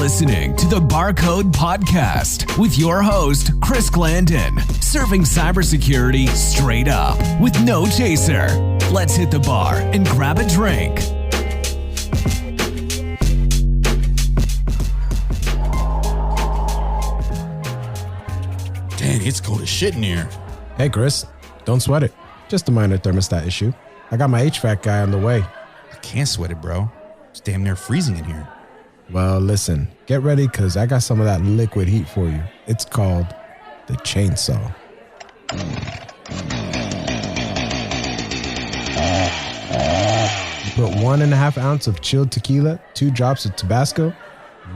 listening to the Barcode Podcast with your host, Chris Glandon, serving cybersecurity straight up with no chaser. Let's hit the bar and grab a drink. Dang, it's cold as shit in here. Hey, Chris, don't sweat it. Just a minor thermostat issue. I got my HVAC guy on the way. I can't sweat it, bro. It's damn near freezing in here. Well, listen, get ready because I got some of that liquid heat for you. It's called the chainsaw. You put 1.5 ounces of chilled tequila, 2 drops of Tabasco,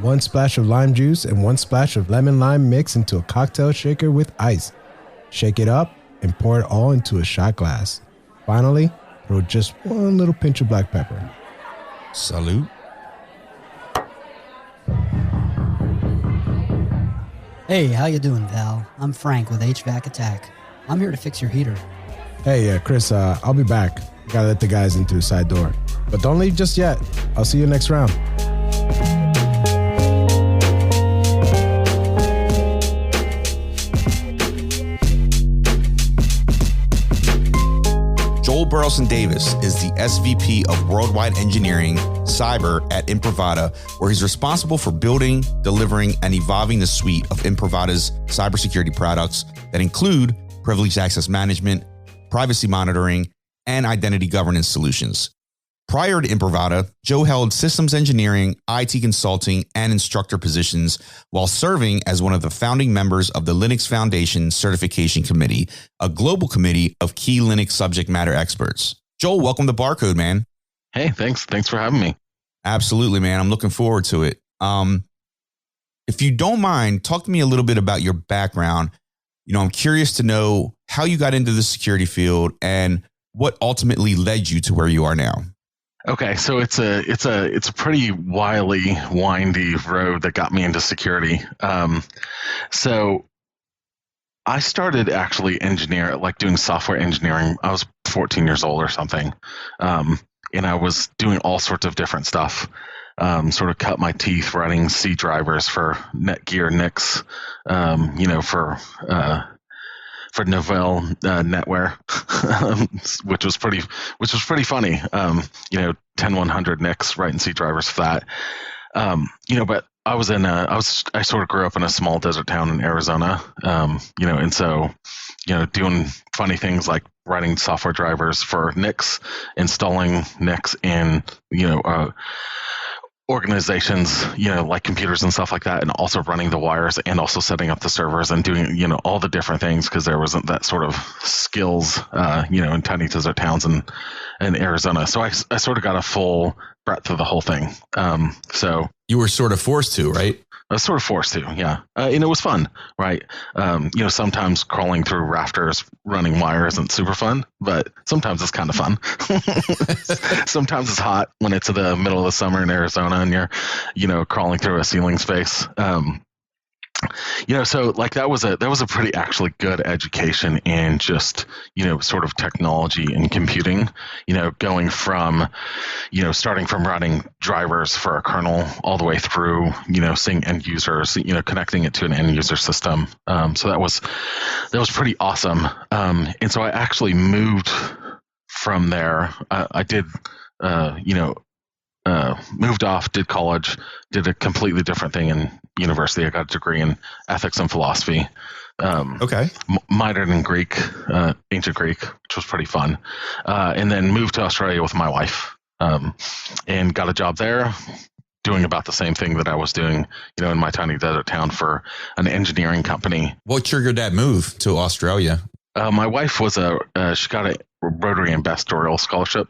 1 splash of lime juice, and 1 splash of lemon lime mix into a cocktail shaker with ice. Shake it up and pour it all into a shot glass. Finally, throw just 1 little pinch of black pepper. Salute. Hey, how you doing, Val? I'm Frank with HVAC Attack. I'm here to fix your heater. Hey, Chris, I'll be back. Gotta let the guys in through the side door. But don't leave just yet. I'll see you next round. Burleson-Davis is the SVP of Worldwide Engineering Cyber at Imprivata, where he's responsible for building, delivering, and evolving the suite of Imprivata's cybersecurity products that include privileged access management, privacy monitoring, and identity governance solutions. Prior to Imprivata, Joe held systems engineering, IT consulting, and instructor positions while serving as one of the founding members of the Linux Foundation Certification Committee, a global committee of key Linux subject matter experts. Joel, welcome to Barcode, man. Hey, thanks. Thanks for having me. Absolutely, man. I'm looking forward to it. If you don't mind, talk to me a little bit about your background. I'm curious to know how you got into the security field and what ultimately led you to where you are now. Okay, so it's a pretty windy road that got me into security. So I started actually doing software engineering. I was 14 years old or something, and I was doing all sorts of different stuff. Sort of cut my teeth writing C drivers for Netgear, Nix, for Novell NetWare, which was pretty funny. 10100 Nix writing C drivers for that. But I sort of grew up in a small desert town in Arizona. And so, doing funny things like writing software drivers for Nix, installing Nix in, organizations, like computers and stuff like that, and also running the wires and also setting up the servers and doing, all the different things because there wasn't that sort of skills, in tiny desert towns in Arizona. So I sort of got a full breadth of the whole thing. So you were sort of forced to, right? I was sort of forced to, yeah. And it was fun, right? Sometimes crawling through rafters, running wire isn't super fun, but sometimes it's kind of fun. Sometimes it's hot when it's in the middle of the summer in Arizona and you're, crawling through a ceiling space. So like that was a pretty actually good education in just, sort of technology and computing, going from, starting from writing drivers for a kernel all the way through, seeing end users, connecting it to an end user system. So that was pretty awesome. And so I actually moved from there. I did, moved off, did college, did a completely different thing in university. I got a degree in ethics and philosophy. Minored in Greek, ancient Greek, which was pretty fun. And then moved to Australia with my wife, and got a job there doing about the same thing that I was doing, in my tiny desert town for an engineering company. What triggered that move to Australia? My wife she got a Rotary Ambassadorial Scholarship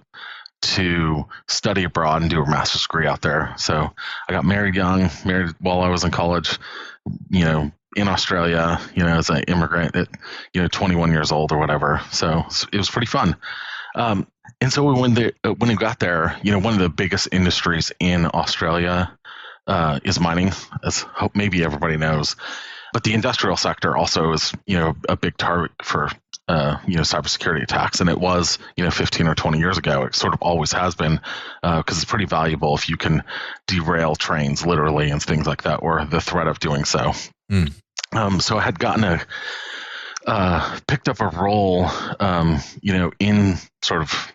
to study abroad and do a master's degree out there. So I got married while I was in college, in Australia, as an immigrant at, 21 years old or whatever. So it was pretty fun. And so when we got there, one of the biggest industries in Australia is mining, as maybe everybody knows. But the industrial sector also is, a big target for cybersecurity attacks. And it was, 15 or 20 years ago. It sort of always has been, because it's pretty valuable if you can derail trains literally and things like that, or the threat of doing so. So I had picked up a role, in sort of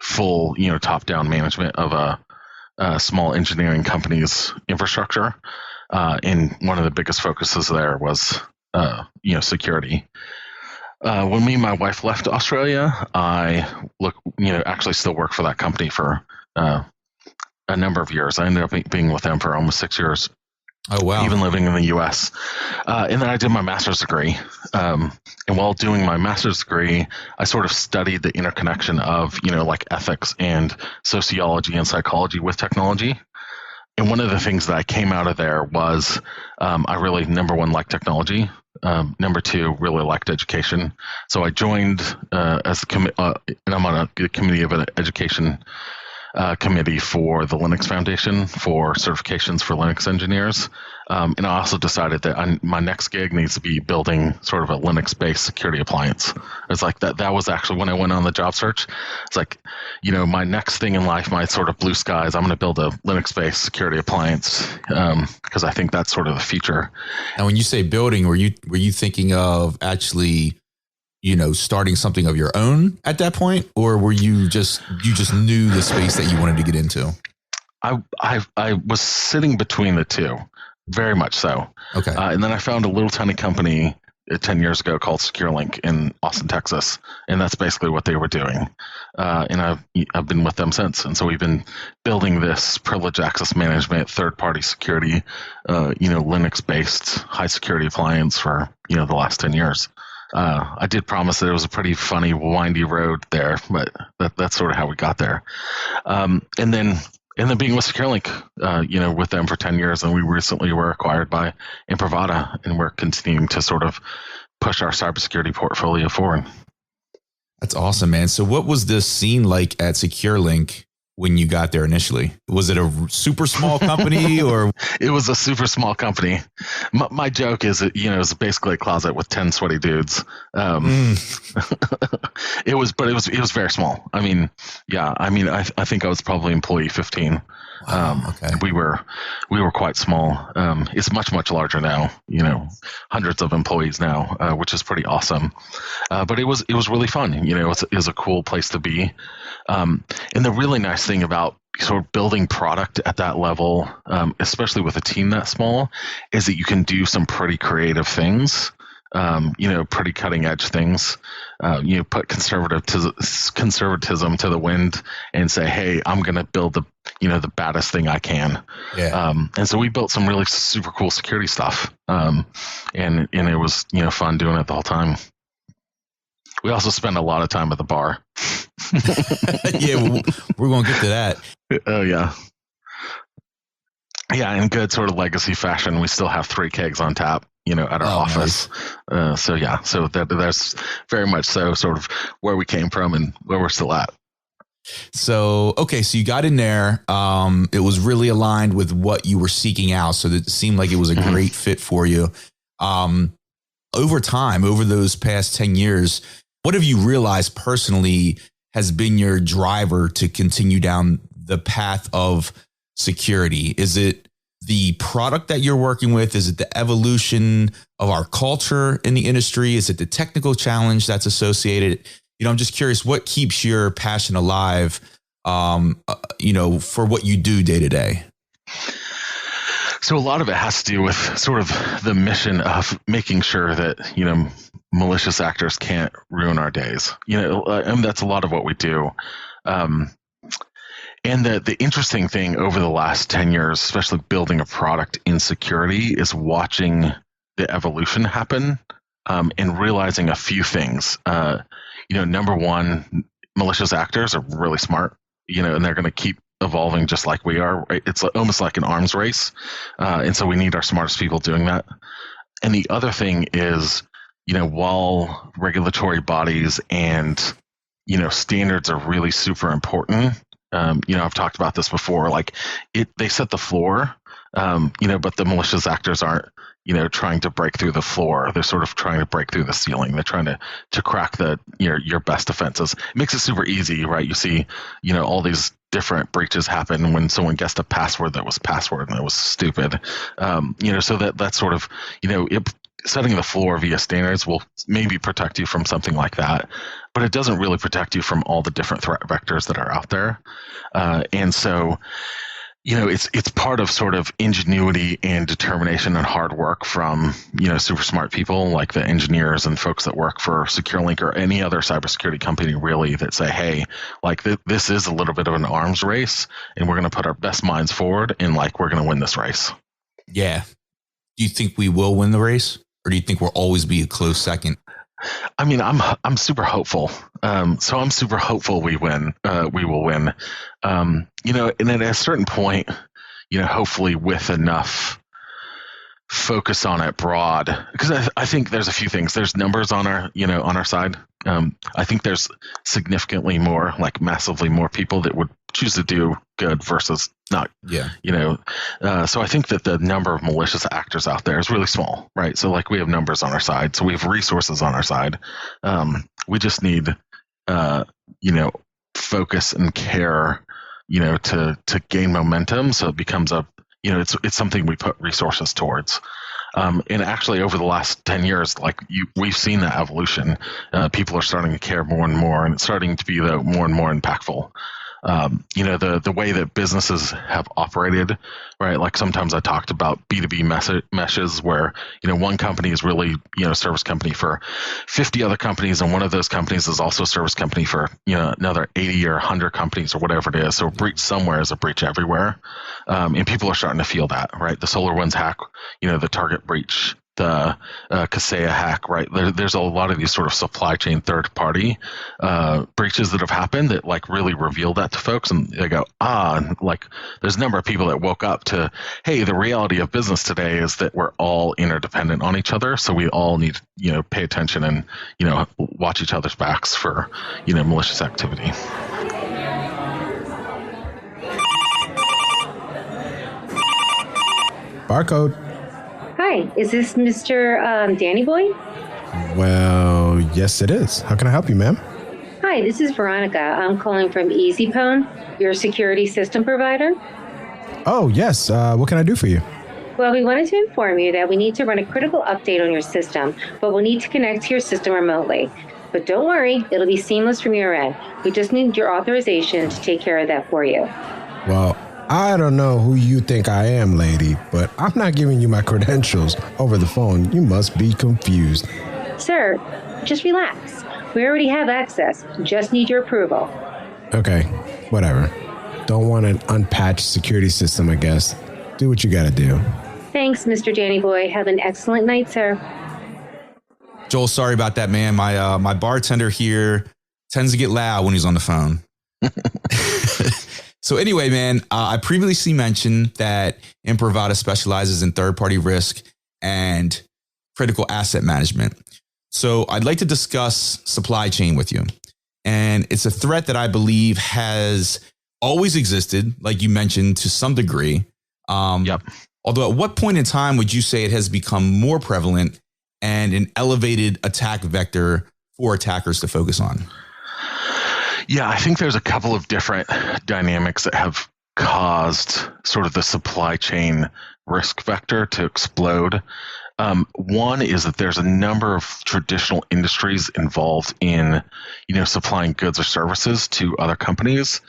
full, top-down management of a small engineering company's infrastructure. And one of the biggest focuses there was, security. When me and my wife left Australia, I actually still work for that company for a number of years. I ended up being with them for almost 6 years. Oh, wow. Even living in the U.S. And then I did my master's degree. And while doing my master's degree, I sort of studied the interconnection of, like ethics and sociology and psychology with technology. And one of the things that I came out of there was I really, number one, liked technology. Number two, really liked education. So I joined as and I'm on a committee of an education committee for the Linux Foundation for certifications for Linux engineers. And I also decided that my next gig needs to be building sort of a Linux-based security appliance. It's like that was actually when I went on the job search. It's like, my next thing in life, my sort of blue skies, I'm going to build a Linux-based security appliance because I think that's sort of the future. And when you say building, were you thinking of actually starting something of your own at that point, or were you just knew the space that you wanted to get into? I was sitting between the two, very much so. Okay. And then I found a little tiny company 10 years ago called SecureLink in Austin, Texas, and that's basically what they were doing. And I've been with them since, and so we've been building this privileged access management, third-party security, Linux-based high security appliance for the last 10 years. I did promise that it was a pretty funny, windy road there, but that's sort of how we got there. And then being with SecureLink, with them for 10 years, and we recently were acquired by Imprivata, and we're continuing to sort of push our cybersecurity portfolio forward. That's awesome, man. So what was the scene like at SecureLink when you got there initially? Was it a super small company or? It was a super small company. My joke is that, it was basically a closet with 10 sweaty dudes. It was very small. I mean, yeah, I think I was probably employee 15. Okay. We were quite small. It's much, much larger now, hundreds of employees now, which is pretty awesome. But it was really fun. It was a cool place to be. And the really nice thing about sort of building product at that level, especially with a team that small, is that you can do some pretty creative things. Pretty cutting edge things. Put conservatism to the wind and say, hey, I'm going to build the baddest thing I can. Yeah. And so we built some really super cool security stuff. And it was, fun doing it the whole time. We also spend a lot of time at the bar. Yeah, we're going to get to that. Oh, yeah. Yeah, in good sort of legacy fashion, we still have 3 kegs on tap, at our office. Nice. So that's very much so sort of where we came from and where we're still at. So, okay, so you got in there. It was really aligned with what you were seeking out. So it seemed like it was a great fit for you. Over time, over those past 10 years, what have you realized personally has been your driver to continue down the path of security? Is it the product that you're working with? Is it the evolution of our culture in the industry? Is it the technical challenge that's associated? I'm just curious, what keeps your passion alive, for what you do day to day? So a lot of it has to do with sort of the mission of making sure that, malicious actors can't ruin our days. And that's a lot of what we do. And the interesting thing over the last 10 years, especially building a product in security, is watching the evolution happen and realizing a few things. Number one, malicious actors are really smart, and they're going to keep evolving just like we are. Right? It's almost like an arms race. And so we need our smartest people doing that. And the other thing is, while regulatory bodies and, standards are really super important, I've talked about this before, they set the floor, but the malicious actors aren't, trying to break through the floor. They're sort of trying to break through the ceiling. They're trying to crack your best defenses. It makes it super easy, right? You see, all these different breaches happen when someone guessed a password that was password and that was stupid. So that's sort of, setting the floor via standards will maybe protect you from something like that, but it doesn't really protect you from all the different threat vectors that are out there. And so, it's part of sort of ingenuity and determination and hard work from, super smart people like the engineers and folks that work for SecureLink or any other cybersecurity company really that say, hey, like this is a little bit of an arms race and we're going to put our best minds forward and like we're going to win this race. Yeah. Do you think we will win the race, or do you think we'll always be a close second? I mean, I'm super hopeful. So I'm super hopeful we win. We will win. And at a certain point, hopefully with enough focus on it broad, because I think there's a few things. There's numbers on our side. I think there's significantly more, like massively more people that would choose to do good versus not. Yeah. So I think that the number of malicious actors out there is really small, right? So like we have numbers on our side, so we have resources on our side. We just need, focus and care, to gain momentum. So it becomes it's something we put resources towards. And actually, over the last 10 years, we've seen that evolution. People are starting to care more and more, and it's starting to be more and more impactful. The way that businesses have operated, right? Like sometimes I talked about B2B meshes where, one company is really, a service company for 50 other companies. And one of those companies is also a service company for, another 80 or 100 companies or whatever it is. So a breach somewhere is a breach everywhere. And people are starting to feel that, right? The SolarWinds hack, the Target breach, the Kaseya hack, right? There's a lot of these sort of supply chain third party breaches that have happened that like really reveal that to folks, and they go, and like there's a number of people that woke up to, hey, the reality of business today is that we're all interdependent on each other, so we all need to pay attention and watch each other's backs for malicious activity. Barcode. Hi, is this Mr. Danny Boy? Well, yes, it is. How can I help you, ma'am? Hi, this is Veronica. I'm calling from EasyPwn, your security system provider. Oh, yes. What can I do for you? Well, we wanted to inform you that we need to run a critical update on your system, but we'll need to connect to your system remotely. But don't worry, it'll be seamless from your end. We just need your authorization to take care of that for you. Well, I don't know who you think I am, lady, but I'm not giving you my credentials over the phone. You must be confused. Sir, just relax. We already have access. Just need your approval. Okay, whatever. Don't want an unpatched security system, I guess. Do what you gotta do. Thanks, Mr. Danny Boy. Have an excellent night, sir. Joel, sorry about that, man. My bartender here tends to get loud when he's on the phone. So anyway, man, I previously mentioned that Imprivata specializes in third-party risk and critical asset management. So I'd like to discuss supply chain with you. And it's a threat that I believe has always existed, like you mentioned, to some degree. Yep. Although at what point in time would you say it has become more prevalent and an elevated attack vector for attackers to focus on? Yeah, I think there's a couple of different dynamics that have caused sort of the supply chain risk vector to explode. One is that there's a number of traditional industries involved in, supplying goods or services to other companies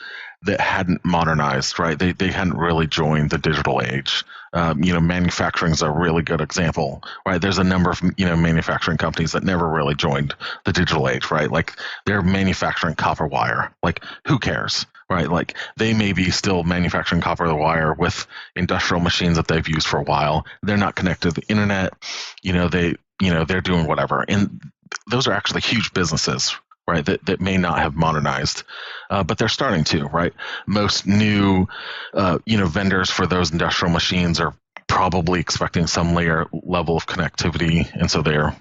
that hadn't modernized, right? They hadn't really joined the digital age. Manufacturing is a really good example, right? There's a number of, manufacturing companies that never really joined the digital age, right? Like they're manufacturing copper wire. Like who cares, right? Like they may be still manufacturing copper wire with industrial machines that they've used for a while. They're not connected to the internet. They're doing whatever. And those are actually huge businesses, right, that may not have modernized, but they're starting to, right? Most new, vendors for those industrial machines are probably expecting some level of connectivity, and so they are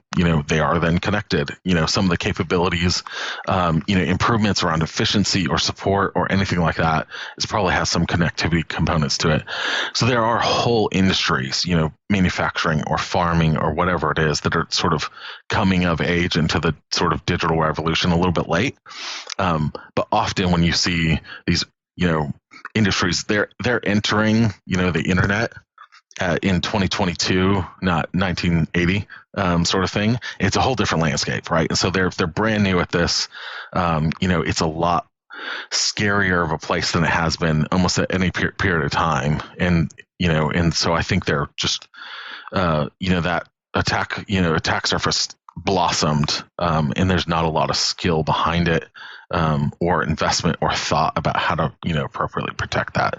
then connected. Some of the capabilities, improvements around efficiency or support or anything like that, is probably has some connectivity components to it. So there are whole industries, manufacturing or farming or whatever it is, that are sort of coming of age into the sort of digital revolution a little bit late. But often when you see these, industries, they're entering, the internet in 2022, not 1980, sort of thing. It's a whole different landscape, right? And so they're brand new at this. It's a lot scarier of a place than it has been almost at any period of time. And so I think they're just, that attack surface blossomed, and there's not a lot of skill behind it, or investment or thought about how to, appropriately protect that.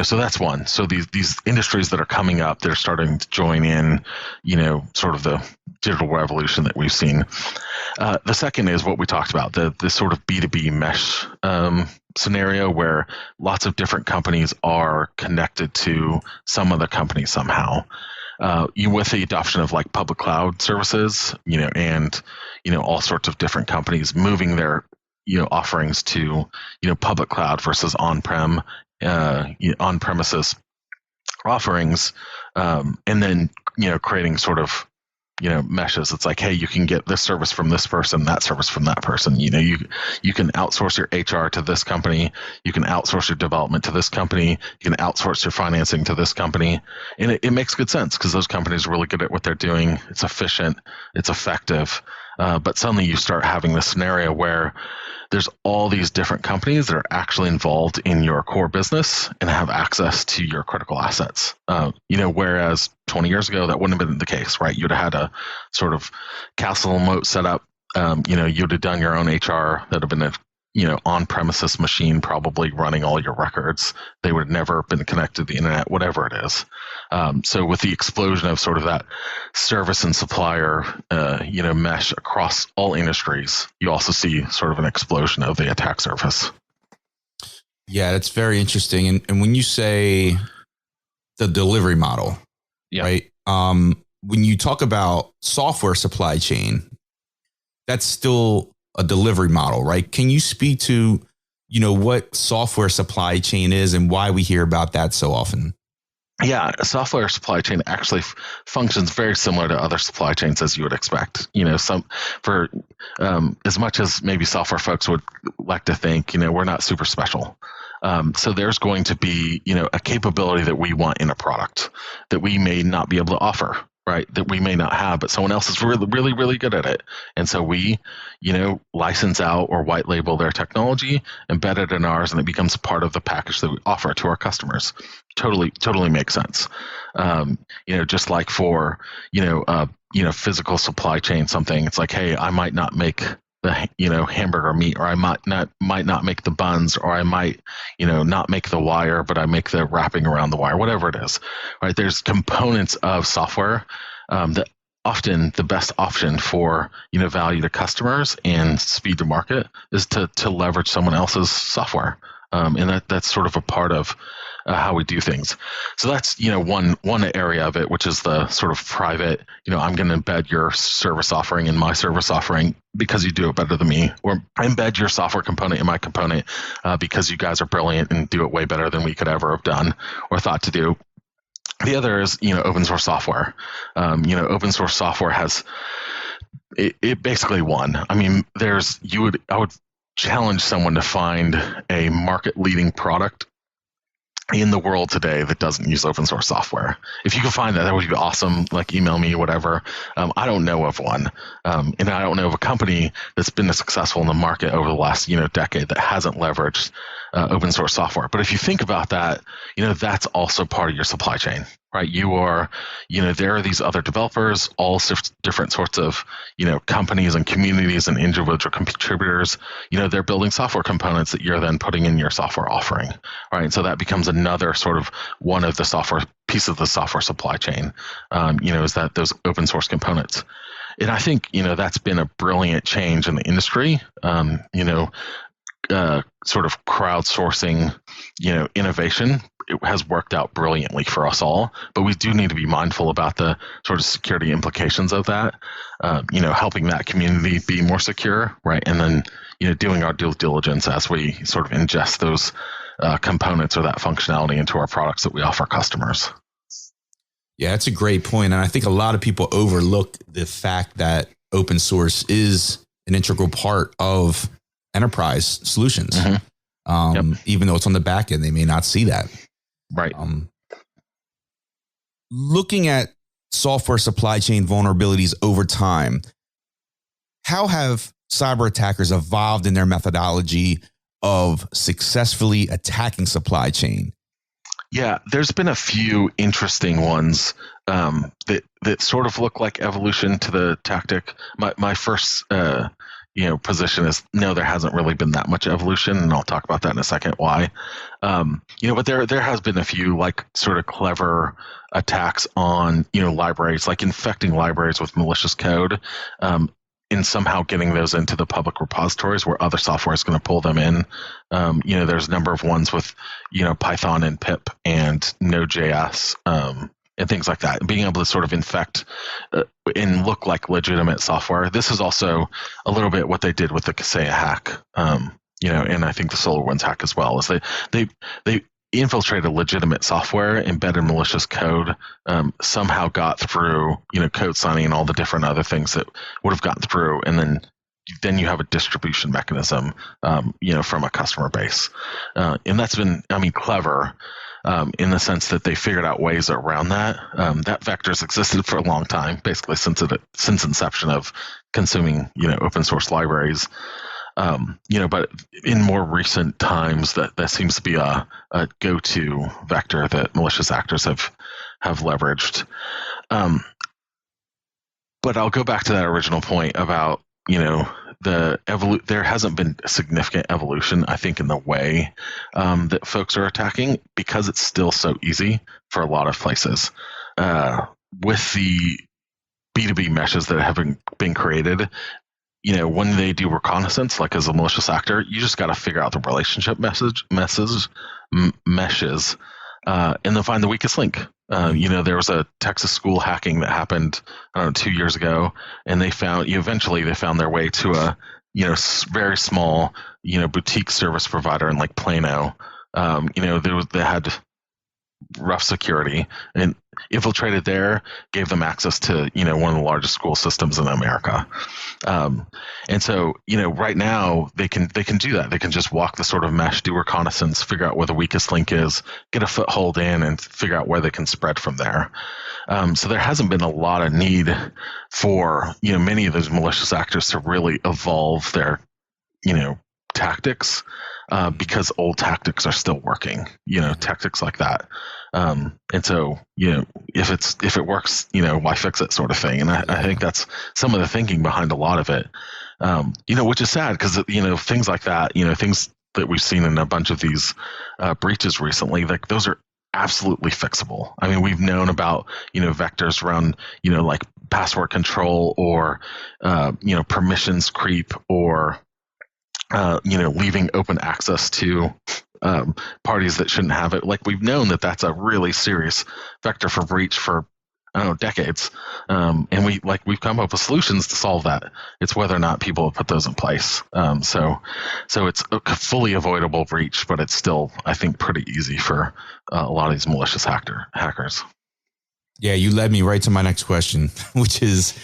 So that's one. So these industries that are coming up, they're starting to join in, sort of the digital revolution that we've seen. The second is what we talked about, the sort of B2B mesh scenario, where lots of different companies are connected to some other company somehow. With the adoption of like public cloud services, and all sorts of different companies moving their offerings to public cloud versus on-prem, on-premises offerings, and then creating sort of meshes. It's like, hey, you can get this service from this person, that service from that person. You can outsource your HR to this company. You can outsource your development to this company. You can outsource your financing to this company. And it makes good sense because those companies are really good at what they're doing. It's efficient. It's effective. But suddenly you start having this scenario where there's all these different companies that are actually involved in your core business and have access to your critical assets. Whereas 20 years ago, that wouldn't have been the case, right? You'd have had a sort of castle moat set up. You'd have done your own HR that would have been a on-premises machine probably running all your records. They would have never been connected to the internet, whatever it is. So with the explosion of sort of that service and supplier, mesh across all industries, you also see sort of an explosion of the attack surface. Yeah, that's very interesting. And when you say the delivery model, right? When you talk about software supply chain, that's still a delivery model, right? Can you speak to, what software supply chain is and why we hear about that so often? Yeah, software supply chain actually functions very similar to other supply chains as you would expect. As much as maybe software folks would like to think, we're not super special. So there's going to be, a capability that we want in a product that we may not be able to offer, right? That we may not have, but someone else is really, really, really good at it. And so we, license out or white label their technology, embed it in ours, and it becomes part of the package that we offer to our customers. Totally makes sense. Just like for, physical supply chain, something, it's like, hey, I might not make the, hamburger meat, or I might not make the buns, or I might, not make the wire, but I make the wrapping around the wire, whatever it is, right? There's components of software that often the best option for, value to customers and speed to market is to leverage someone else's software. And that's sort of a part of how we do things. So that's, one area of it, which is the sort of private, I'm going to embed your service offering in my service offering because you do it better than me, or embed your software component in my component because you guys are brilliant and do it way better than we could ever have done or thought to do. The other is, open source software. Open source software has, it basically won. I mean, I would challenge someone to find a market leading product in the world today that doesn't use open source software. If you can find that would be awesome. Like, email me, whatever. I don't know of one. And I don't know of a company that's been successful in the market over the last, decade that hasn't leveraged open source software. But if you think about that, that's also part of your supply chain, right? You are, there are these other developers, all different sorts of, companies and communities and individual contributors, they're building software components that you're then putting in your software offering, right? And so that becomes another sort of one of the software piece of the software supply chain, is that those open source components. And I think, that's been a brilliant change in the industry, sort of crowdsourcing, innovation it has worked out brilliantly for us all. But we do need to be mindful about the sort of security implications of that. Helping that community be more secure, right? And then doing our due diligence as we sort of ingest those components or that functionality into our products that we offer customers. Yeah, that's a great point. And I think a lot of people overlook the fact that open source is an integral part of enterprise solutions. Even though it's on the back end, they may not see that. Right. Looking at software supply chain vulnerabilities over time, how have cyber attackers evolved in their methodology of successfully attacking supply chain? Yeah, there's been a few interesting ones that sort of look like evolution to the tactic. My first position is no, there hasn't really been that much evolution, and I'll talk about that in a second why. But there has been a few like sort of clever attacks on libraries, like infecting libraries with malicious code. And somehow getting those into the public repositories where other software is going to pull them in. There's a number of ones with, Python and pip and Node.js and things like that. And being able to sort of infect and look like legitimate software. This is also a little bit what they did with the Kaseya hack, and I think the SolarWinds hack as well. Is they infiltrated legitimate software, embedded malicious code, somehow got through, code signing and all the different other things that would have gotten through, and then you have a distribution mechanism, from a customer base, and that's been, clever, in the sense that they figured out ways around that. That vector's existed for a long time, basically since inception of consuming, open source libraries. But in more recent times, that seems to be a go-to vector that malicious actors have leveraged. But I'll go back to that original point about there hasn't been a significant evolution, I think, in the way that folks are attacking, because it's still so easy for a lot of places. With the B2B meshes that have been created, when they do reconnaissance, like as a malicious actor, you just got to figure out the relationship meshes, and then find the weakest link. There was a Texas school hacking that happened, 2 years ago, and eventually they found their way to a, very small, boutique service provider in like Plano. They had rough security and infiltrated there, gave them access to one of the largest school systems in America, and so right now they can do that. They can just walk the sort of mesh, do reconnaissance, figure out where the weakest link is, get a foothold in, and figure out where they can spread from there. So there hasn't been a lot of need for many of those malicious actors to really evolve their tactics, because old tactics are still working, tactics like that. And so, if it works, why fix it, sort of thing. And I think that's some of the thinking behind a lot of it, which is sad because, things like that, things that we've seen in a bunch of these breaches recently, like those are absolutely fixable. I mean, we've known about, vectors around, like password control or, permissions creep or, leaving open access to parties that shouldn't have it. Like, we've known that that's a really serious vector for breach for, decades. And we've come up with solutions to solve that. It's whether or not people have put those in place. So it's a fully avoidable breach, but it's still, I think, pretty easy for a lot of these malicious hackers. Yeah, you led me right to my next question, which is,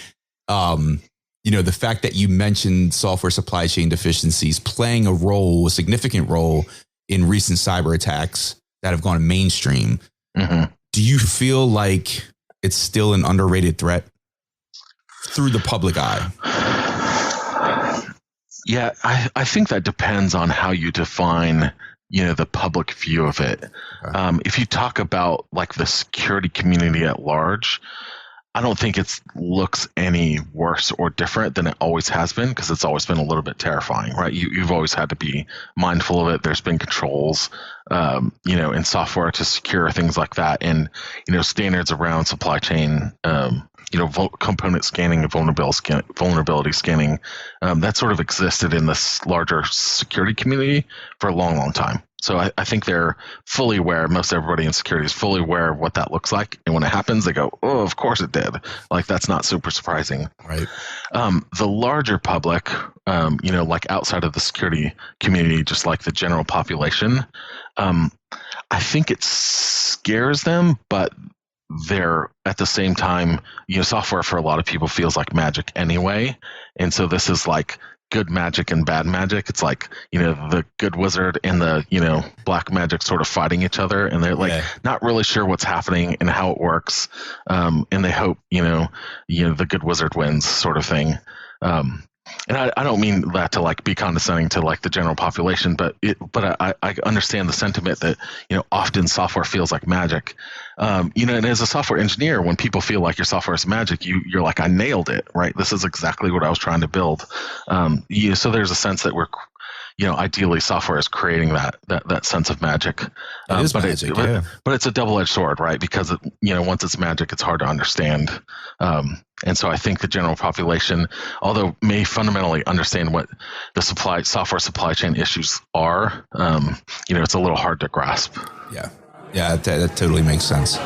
the fact that you mentioned software supply chain deficiencies playing a significant role in recent cyber attacks that have gone mainstream. Mm-hmm. Do you feel like it's still an underrated threat through the public eye? Yeah, I think that depends on how you define, the public view of it. Okay. If you talk about like the security community at large, I don't think it looks any worse or different than it always has been, because it's always been a little bit terrifying, right? You've always had to be mindful of it. There's been controls, in software to secure things like that, and standards around supply chain, component scanning and vulnerability scanning. That sort of existed in this larger security community for a long, long time. So I think they're fully aware. Most everybody in security is fully aware of what that looks like. And when it happens, they go, "Oh, of course it did." Like that's not super surprising. Right. The larger public, like outside of the security community, just like the general population, I think it scares them, but they're at the same time, software for a lot of people feels like magic anyway. And so this is like good magic and bad magic. It's like, the good wizard and the, black magic sort of fighting each other. And they're like not really sure what's happening and how it works. And they hope, the good wizard wins sort of thing. And I don't mean that to like be condescending to like the general population, but I understand the sentiment that, often software feels like magic. And as a software engineer, when people feel like your software is magic, you're like, I nailed it, right? This is exactly what I was trying to build. So there's a sense that we're, ideally software is creating that sense of magic. It is magic, but it's a double-edged sword, right? Because once it's magic, it's hard to understand. And so I think the general population, although may fundamentally understand what the software supply chain issues are, it's a little hard to grasp. Yeah. Yeah, that totally makes sense.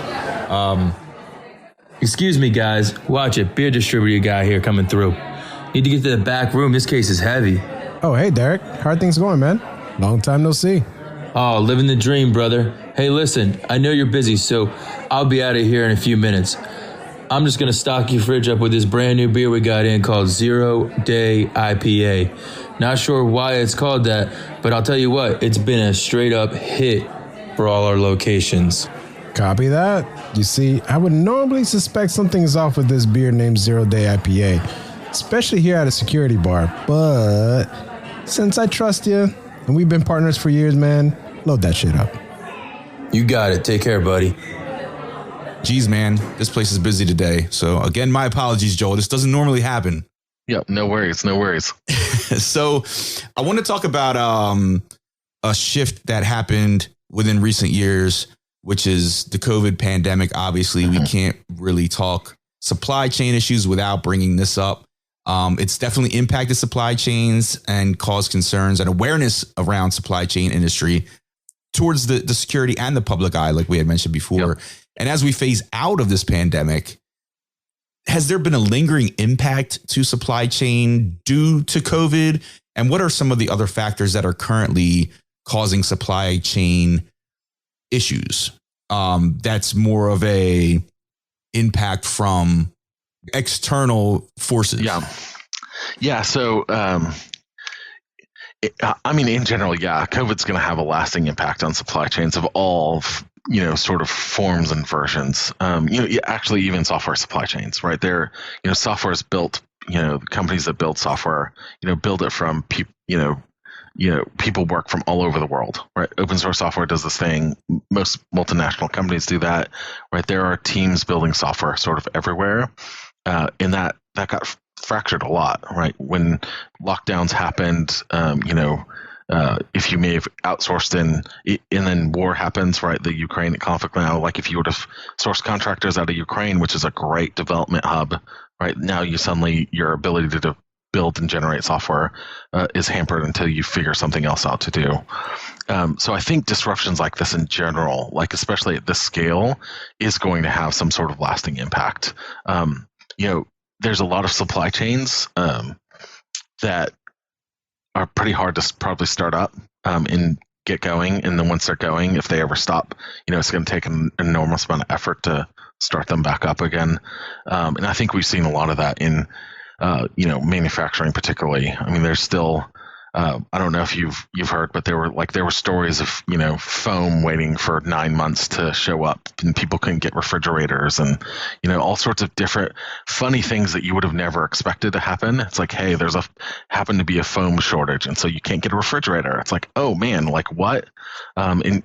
Excuse me, guys. Watch it. Beer distributor guy here coming through. Need to get to the back room. This case is heavy. Oh, hey, Derek. How are things going, man? Long time no see. Oh, living the dream, brother. Hey, listen, I know you're busy, so I'll be out of here in a few minutes. I'm just going to stock your fridge up with this brand new beer we got in called 0 Day IPA. Not sure why it's called that, but I'll tell you what, it's been a straight up hit for all our locations. Copy that. You see, I would normally suspect something's off with this beer named 0 Day IPA, especially here at a security bar, but since I trust you and we've been partners for years, man, load that shit up. You got it. Take care, buddy. Geez, man, this place is busy today. So again, my apologies, Joel. This doesn't normally happen. Yep, no worries. So I want to talk about a shift that happened within recent years, which is the COVID pandemic. Obviously, we can't really talk supply chain issues without bringing this up. It's definitely impacted supply chains and caused concerns and awareness around supply chain industry towards the security and the public eye, like we had mentioned before. Yep. And as we phase out of this pandemic, has there been a lingering impact to supply chain due to COVID? And what are some of the other factors that are currently causing supply chain issues? That's more of a impact from external forces. Yeah. So, in general, COVID's going to have a lasting impact on supply chains of all, sort of forms and versions. Actually, even software supply chains, right? They're, software is built, companies that build software, build it from people, people work from all over the world, right? Open source software does this thing. Most multinational companies do that, right? There are teams building software sort of everywhere. And that got fractured a lot, right? When lockdowns happened, if you may have outsourced and then war happens, right? The Ukraine conflict now, like if you would have sourced contractors out of Ukraine, which is a great development hub, right? Now your ability to build and generate software is hampered until you figure something else out to do. So I think disruptions like this in general, like especially at this scale, is going to have some sort of lasting impact. There's a lot of supply chains that are pretty hard to probably start up and get going. And then once they're going, if they ever stop, it's going to take an enormous amount of effort to start them back up again. And I think we've seen a lot of that in, manufacturing particularly. I mean, there's still, I don't know if you've heard, but there were stories of, foam waiting for 9 months to show up and people couldn't get refrigerators and, all sorts of different funny things that you would have never expected to happen. It's like, hey, happened to be a foam shortage. And so you can't get a refrigerator. It's like, oh man, like what? The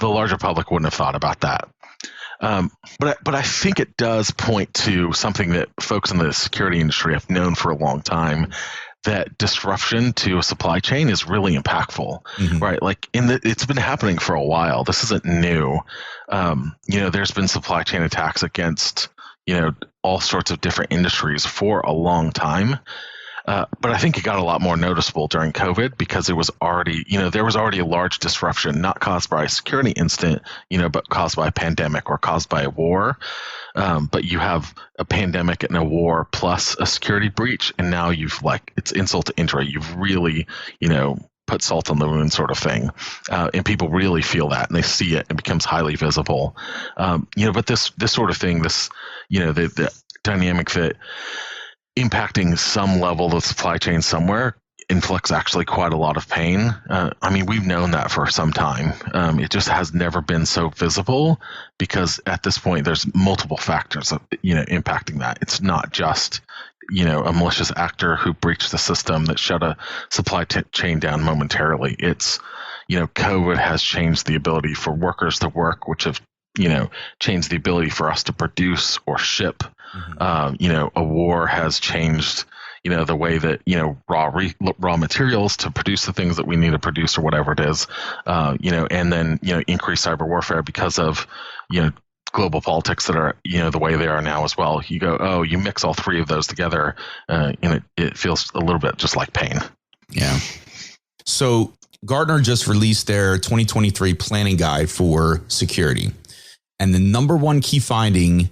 larger public wouldn't have thought about that. But I think it does point to something that folks in the security industry have known for a long time, that disruption to a supply chain is really impactful, right? Like it's been happening for a while. This isn't new. There's been supply chain attacks against, all sorts of different industries for a long time. But I think it got a lot more noticeable during COVID because it was already, there was already a large disruption, not caused by a security incident, but caused by a pandemic or caused by a war. But you have a pandemic and a war plus a security breach, and now it's insult to injury. You've really, put salt on the wound sort of thing. And people really feel that and they see it and it becomes highly visible. But this sort of thing, the dynamic that impacting some level of the supply chain somewhere inflicts actually quite a lot of pain. We've known that for some time. It just has never been so visible because at this point there's multiple factors impacting that. It's not just a malicious actor who breached the system that shut a supply chain down momentarily. It's COVID has changed the ability for workers to work, which have changed the ability for us to produce or ship. A war has changed the way that raw materials to produce the things that we need to produce or whatever it is, and then increased cyber warfare because of global politics that are the way they are now as well. You go, oh, you mix all three of those together, and it feels a little bit just like pain. Yeah. So Gartner just released their 2023 planning guide for security, and the number one key finding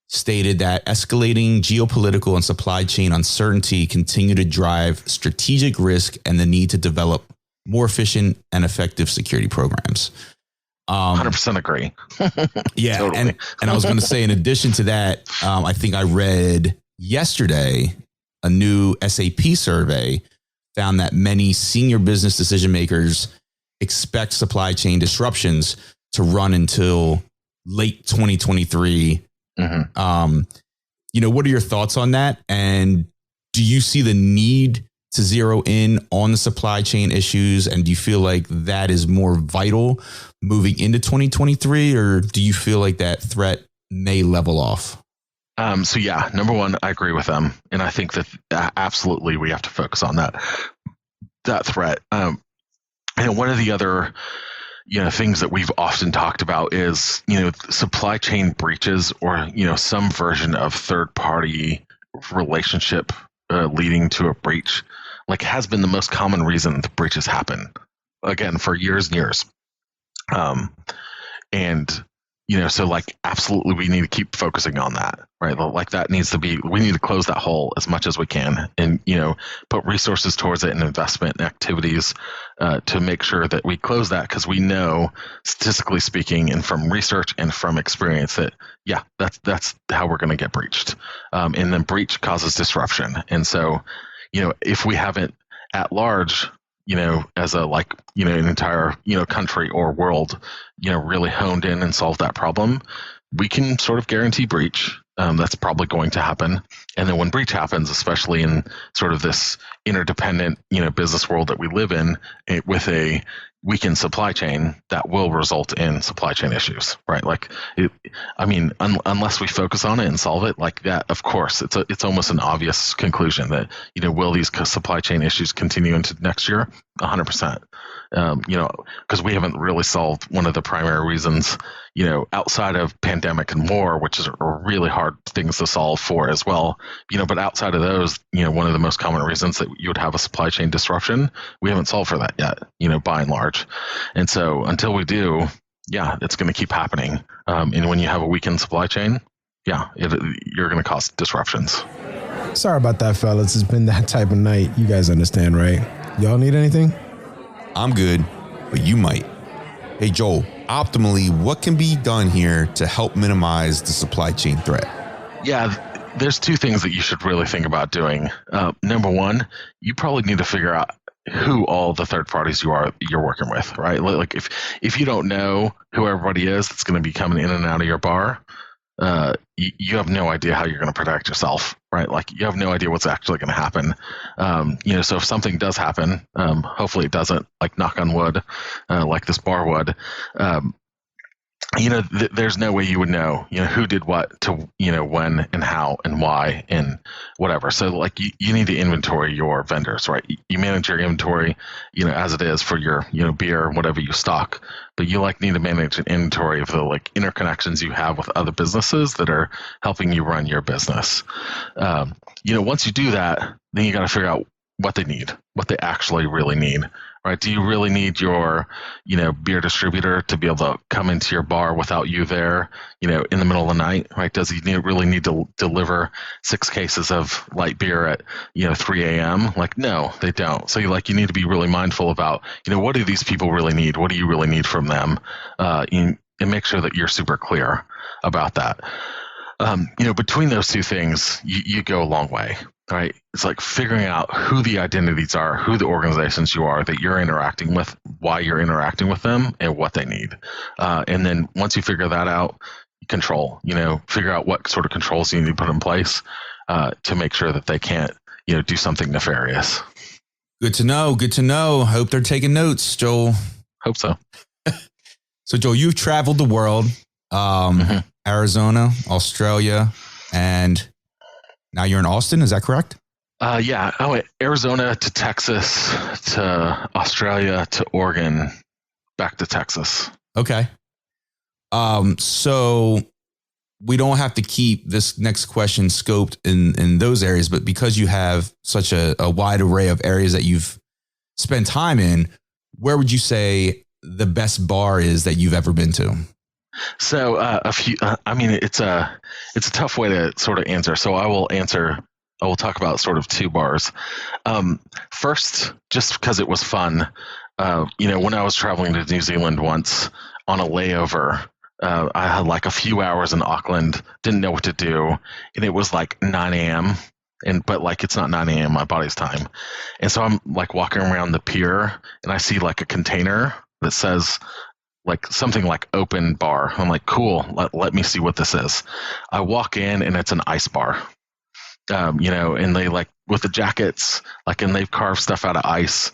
stated that escalating geopolitical and supply chain uncertainty continue to drive strategic risk and the need to develop more efficient and effective security programs. 100% agree. Yeah. Totally. And I was going to say, in addition to that, I think I read yesterday a new SAP survey found that many senior business decision makers expect supply chain disruptions to run until late 2023. What are your thoughts on that? And do you see the need to zero in on the supply chain issues? And do you feel like that is more vital moving into 2023? Or do you feel like that threat may level off? So yeah, number one, I agree with them. And I think that absolutely we have to focus on that threat. One of the other things that we've often talked about is, supply chain breaches or, some version of third party relationship leading to a breach, has been the most common reason the breaches happen, again, for years and years. So absolutely we need to keep focusing on that, right? We need to close that hole as much as we can and, put resources towards it and investment and activities to make sure that we close that, because we know, statistically speaking, and from research and from experience that, that's how we're going to get breached. And then breach causes disruption. And so, if we haven't at large, as an entire, country or world, really honed in and solved that problem, we can sort of guarantee breach. That's probably going to happen. And then when breach happens, especially in sort of this interdependent, business world that we live in, with a weakened supply chain, that will result in supply chain issues, right? Unless we focus on it and solve it, that, of course, it's almost an obvious conclusion that, will these supply chain issues continue into next year? 100%. Because we haven't really solved one of the primary reasons, outside of pandemic and war, which is really hard things to solve for as well, but outside of those, one of the most common reasons that you would have a supply chain disruption, we haven't solved for that yet, by and large. And so until we do, it's going to keep happening. And when you have a weakened supply chain, you're going to cause disruptions. Sorry about that, fellas. It's been that type of night. You guys understand, right? Y'all need anything? I'm good, but you might. Hey, Joel, optimally, what can be done here to help minimize the supply chain threat? Yeah, there's two things that you should really think about doing. Number one, you probably need to figure out who all the third parties you're working with, right? If you don't know who everybody is that's going to be coming in and out of your bar, you have no idea how you're going to protect yourself, right? You have no idea what's actually going to happen. So if something does happen, hopefully it doesn't, knock on wood, like this bar would, there's no way you would know, who did what to, when and how and why and whatever. So you need to inventory your vendors, right? You manage your inventory, as it is for your, beer, whatever you stock, but you like need to manage an inventory of the like interconnections you have with other businesses that are helping you run your business. Once you do that, then you got to figure out what they need, what they actually really need, right? Do you really need your, beer distributor to be able to come into your bar without you there, in the middle of the night, right? Does he really need to deliver 6 cases of light beer at, 3 a.m.? Like, no, they don't. So you need to be really mindful about, what do these people really need? What do you really need from them? And make sure that you're super clear about that. Between those two things, you go a long way, right? It's like figuring out who the identities are, who the organizations you are that you're interacting with, why you're interacting with them, and what they need. And then once you figure that out, figure out what sort of controls you need to put in place to make sure that they can't, do something nefarious. Good to know. Good to know. Hope they're taking notes, Joel. Hope so. So, Joel, you've traveled the world. Arizona, Australia, and now you're in Austin. Is that correct? Yeah. I went Arizona to Texas to Australia to Oregon, back to Texas. Okay. So we don't have to keep this next question scoped in those areas, but because you have such a wide array of areas that you've spent time in, where would you say the best bar is that you've ever been to? So it's a tough way to sort of answer. So I will talk about sort of 2 bars. First, just because it was fun, when I was traveling to New Zealand once on a layover, I had like a few hours in Auckland, didn't know what to do. And it was like 9 a.m. But like, it's not 9 a.m. my body's time. And so I'm like walking around the pier and I see like a container that says, like something like open bar. I'm like, cool, let me see what this is. I walk in and it's an ice bar, and they like with the jackets, and they've carved stuff out of ice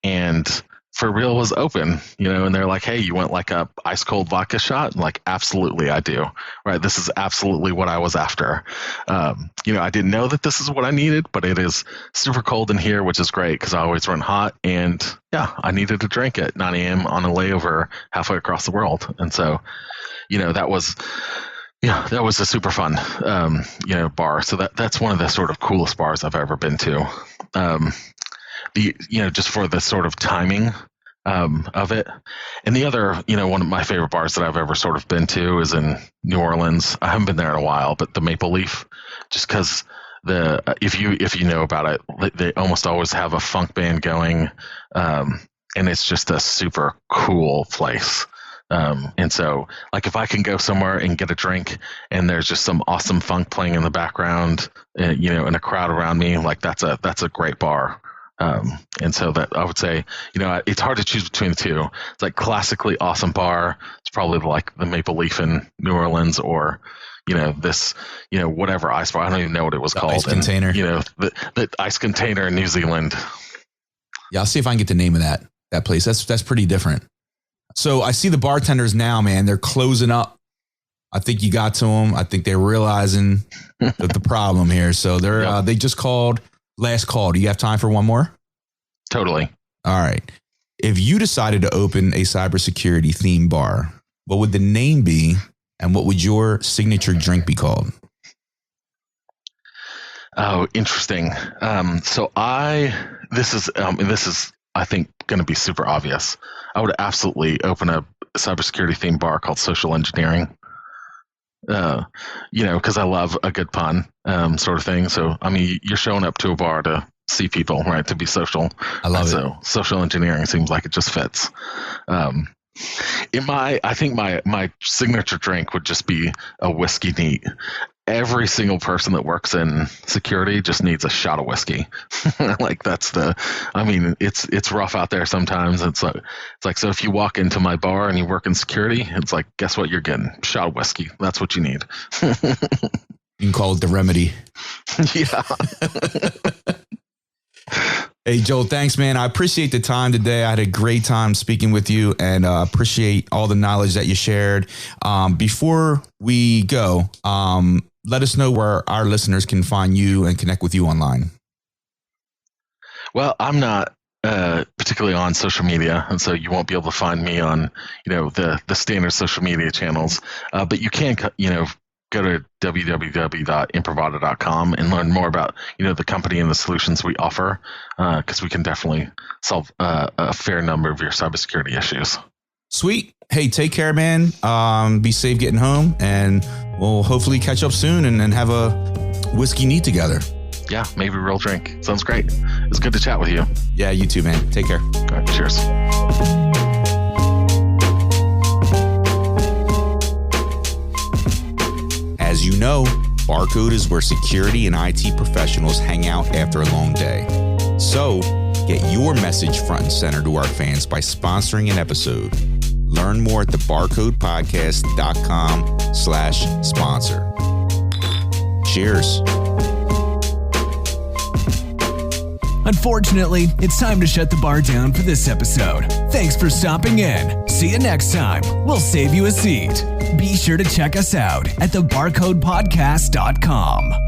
and for real was open, and they're like, hey, you want like a ice cold vodka shot? I'm like, absolutely, I do. Right. This is absolutely what I was after. I didn't know that this is what I needed, but it is super cold in here, which is great because I always run hot. And yeah, I needed to drink at 9 a.m. on a layover halfway across the world. And so, that was a super fun, bar. So that's one of the sort of coolest bars I've ever been to. Just for the sort of timing of it. And the other, one of my favorite bars that I've ever sort of been to is in New Orleans. I haven't been there in a while, but the Maple Leaf, just because if you know about it, they almost always have a funk band going, and it's just a super cool place. And so, like, if I can go somewhere and get a drink, and there's just some awesome funk playing in the background, and a crowd around me, like that's a great bar. And so that I would say, it's hard to choose between the two. It's like classically awesome bar. It's probably like the Maple Leaf in New Orleans, or, this, whatever ice bar. I don't even know what it was called. Ice container. The ice container in New Zealand. Yeah, I'll see if I can get the name of that place. That's pretty different. So I see the bartenders now, man. They're closing up. I think you got to them. I think they're realizing the problem here. So they just called. Last call. Do you have time for one more? Totally. All right. If you decided to open a cybersecurity themed bar, what would the name be, and what would your signature drink be called? Oh, interesting. So this is I think going to be super obvious. I would absolutely open a cybersecurity themed bar called Social Engineering. Because I love a good pun, sort of thing. So, I mean, you're showing up to a bar to see people, right? To be social. I love it. So, social engineering seems like it just fits. I think my signature drink would just be a whiskey neat. Every single person that works in security just needs a shot of whiskey. Like it's rough out there sometimes. It's like, so if you walk into my bar and you work in security, it's like, guess what you're getting? Shot of whiskey. That's what you need. You can call it the remedy. Yeah. Hey, Joel, thanks, man. I appreciate the time today. I had a great time speaking with you, and appreciate all the knowledge that you shared. Before we go, let us know where our listeners can find you and connect with you online. Well, I'm not particularly on social media, and so you won't be able to find me on, the standard social media channels. But you can, go to www.imprivata.com and learn more about, the company and the solutions we offer, because we can definitely solve a fair number of your cybersecurity issues. Sweet. Hey, take care, man. Be safe getting home, and we'll hopefully catch up soon and have a whiskey neat together. Yeah, maybe a real drink. Sounds great. It's good to chat with you. Yeah, you too, man. Take care. All right, cheers. As you know, Barcode is where security and IT professionals hang out after a long day. So, get your message front and center to our fans by sponsoring an episode. Learn more at thebarcodepodcast.com/sponsor. Cheers. Unfortunately, it's time to shut the bar down for this episode. Thanks for stopping in. See you next time. We'll save you a seat. Be sure to check us out at thebarcodepodcast.com.